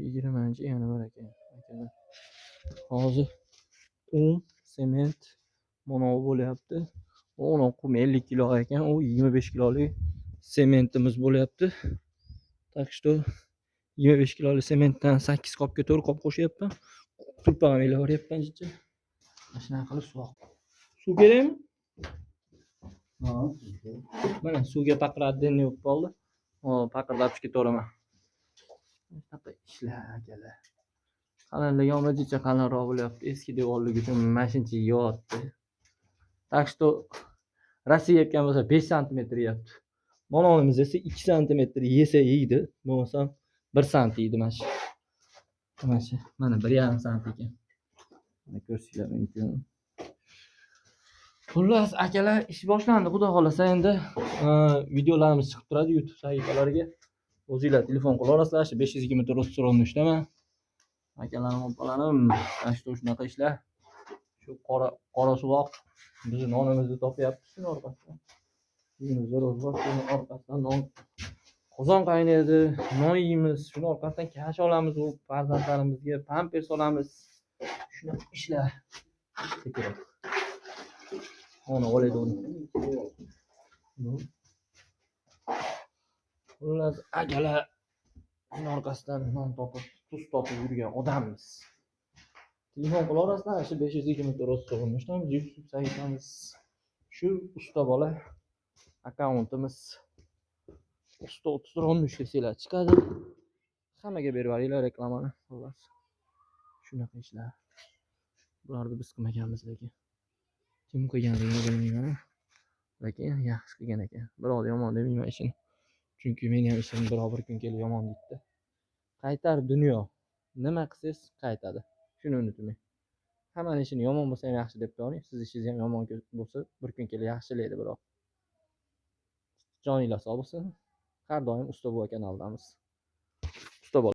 20-chi yana bor ekan. Hozir sement mana bu bo'lyapti. Ona qum 50 kilo ekan, u 25 kilolik sementimiz bo'lyapti. Так что 25 kilolik sementdan 8 qopga 4 qop qo'shyapman. Tulpag'am elaveryapman jicha. Mana qilib suv kerakmi? Ha. Mana suvga paqiradigan yo'q qoldi. Hop, paqirlatib ketaveraman. Shunaqa ishlar akalar. Qalinligi ham jicha qalinroq bo'lyapti. Eski devorligi uchun mashincha yeyapti. Так что Rossiya yetgan bo'lsa 5 sm yeyapti. Mononimiz esa 2 sm yesa yeydi. Bo'lmasam 1 sm yeydi mana shu. Mana 1,5 sm ekan. Mana ko'rsanglar mumkin. Xullas akalar, ish boshlandi. Xudo xolasa endi videolarimiz chiqib turadi YouTube sahifalariga. O'zingizlar telefon qila olasizlar. 520 Rostorovni ishlaman. Akalarim, opalarim, shunaqa ishlar. Shu qora suvoq bizni nonimizni topyapti shuni orqasidan. Uyimizda ro'zg'or shuni orqasidan non qozon qaynaydi, non yeymiz, shuni orqasidan kash olamiz, u farzandlarimizga pampers olamiz. Shunaqa ishlar. Ona oladi uni. Xullas akalar, shuni orqasidan non topib, tuz topib yurgan odammiz. Telefon qila olasizlar, shu 520 Rostorovni ishlamiz, YouTube sahifamiz. Shu usta bola akkauntimiz. Usta 30 ishlasanglar chiqadi. Hammaga berib yuboringlar reklamani, xullas. Shunaqa ishlar. Bularni biz qilmaganmiz lekin. Kim qilganligini bilmayman. Lekin yaxshi qilgan ekan. Biroq yomon demayman ishini. Chunki men ham ishim bir kun kelib yomon ketdi. Qaytar dunyo. Nima qilsangiz qaytadi. Shuni unutmang. Hammaning ishini yomon bo'lsa ham yaxshi deb qo'ying. Siz ishingiz ham yomon bo'lsa, bir kun kelib yaxshilaydi biroq. Joninglar sog' bo'lsin. Har doim Usta buva kanalidamiz.